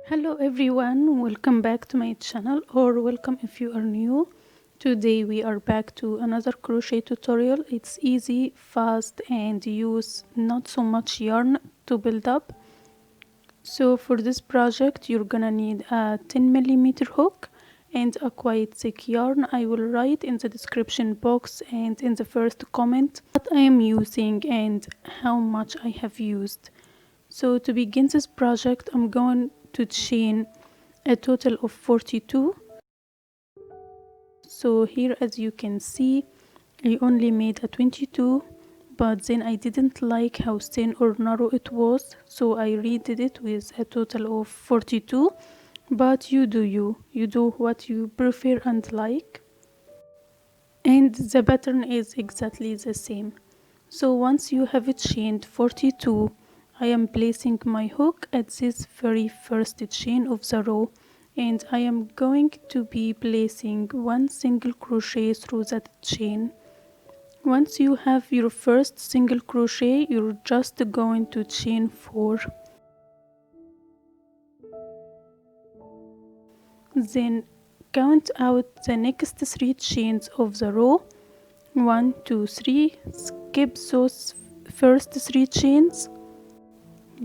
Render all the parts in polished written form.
Hello everyone, welcome back to my channel, or welcome if you are new. Today we are back to another crochet tutorial. It's easy, fast, and use not so much yarn to build up. So for this project you're gonna need a 10mm hook and a quite thick yarn. I will write in the description box and in the first comment what I am using and how much I have used. So to begin this project, I'm going to chain a total of 42. So here, as you can see, I only made a 22, but then I didn't like how thin or narrow it was, so I redid it with a total of 42. But you do what you prefer and like, and the pattern is exactly the same. So once you have chained 42, I am placing my hook at this very first chain of the row, and I am going to be placing one single crochet through that chain. Once you have your first single crochet, you're just going to chain 4. Then count out the next 3 chains of the row. 1, 2, 3. Skip those first 3 chains,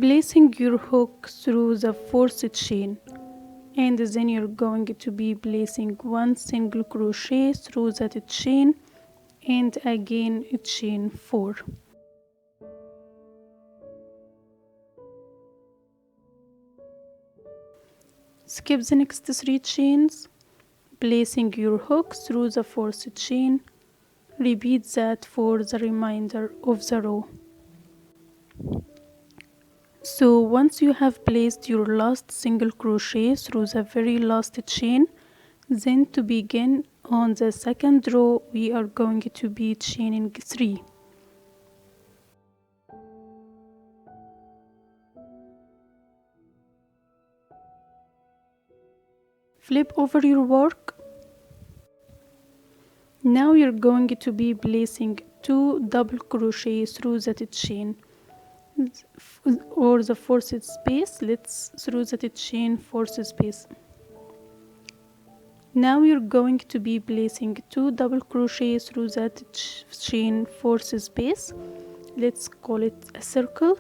placing your hook through the 4th chain, and then you're going to be placing one single crochet through that chain and again chain 4. Skip the next 3 chains, placing your hook through the 4th chain. Repeat that for the remainder of the row. So once you have placed your last single crochet through the very last chain, then to begin on the second row we are going to be chaining 3. Flip over your work. Now you're going to be placing 2 double crochet through that chain, or the 4th space. Let's through that chain 4th space. Now you're going to be placing 2 double crochet through that chain 4th space. Let's call it a circle.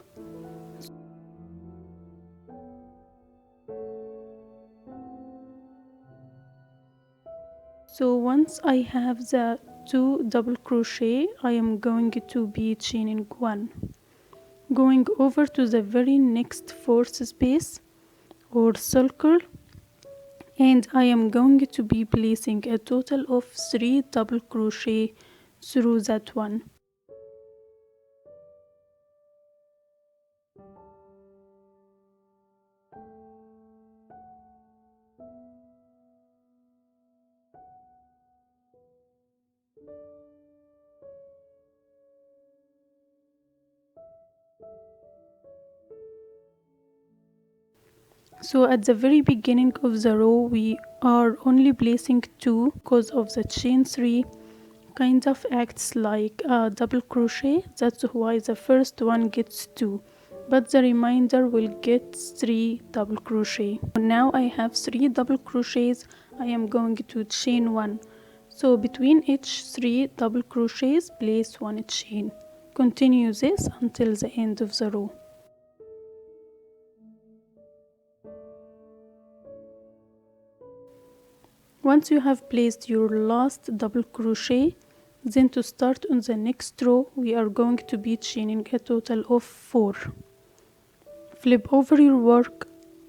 So once I have the 2 double crochet, I am going to be chaining 1, going over to the very next 4th space or circle, and I am going to be placing a total of 3 double crochet through that one. So at the very beginning of the row we are only placing 2 because of the chain 3 kind of acts like a double crochet. That's why the first one gets 2, but the remainder will get 3 double crochet. Now I have 3 double crochets. I am going to chain 1. So between each 3 double crochets place 1 chain. Continue this until the end of the row. Once you have placed your last double crochet, then to start on the next row we are going to be chaining a total of 4. Flip over your work,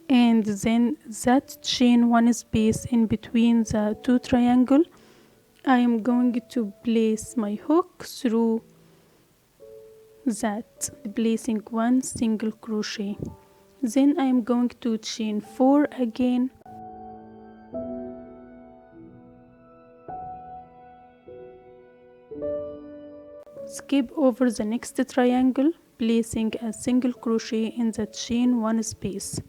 and then that chain 1 space in between the 2 triangle, I am going to place my hook through that, placing 1 single crochet. Then I am going to chain 4 again. Skip over the next triangle, placing a single crochet in the chain 1 space.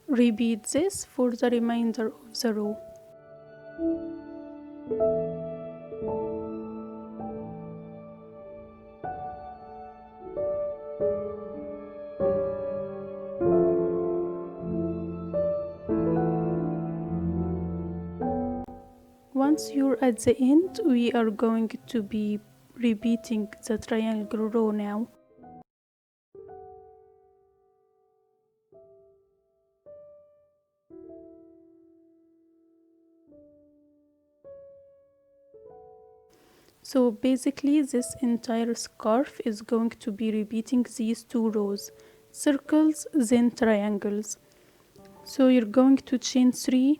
Repeat this for the remainder of the row. once you're at the end, we are going to be repeating the triangle row now. So basically this entire scarf is going to be repeating these two rows, circles then triangles. So you're going to chain 3,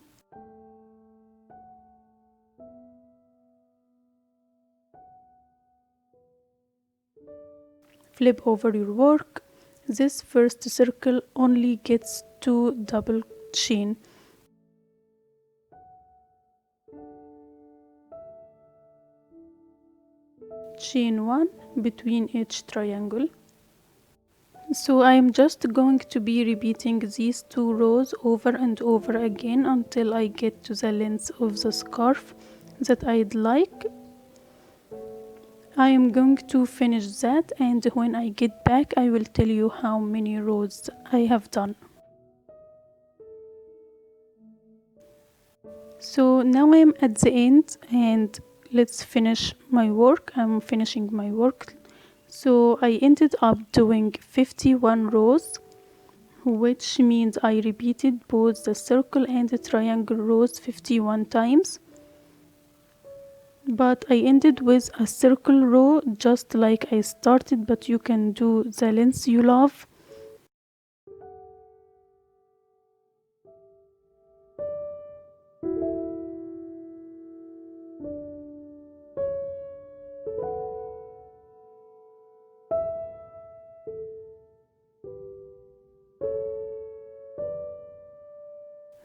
flip over your work. This first circle only gets 2 double chain. Chain 1 between each triangle. So I am just going to be repeating these two rows over and over again until I get to the length of the scarf that I'd like. I am going to finish that, and when I get back I will tell you how many rows I have done. So now I am at the end and let's finish my work. I'm finishing my work. So I ended up doing 51 rows, which means I repeated both the circle and the triangle rows 51 times. But I ended with a circle row just like I started, but you can do the length you love.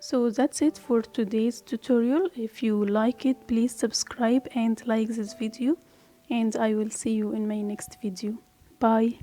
So that's it for today's tutorial. If you like it, please subscribe and like this video, and I will see you in my next video. Bye.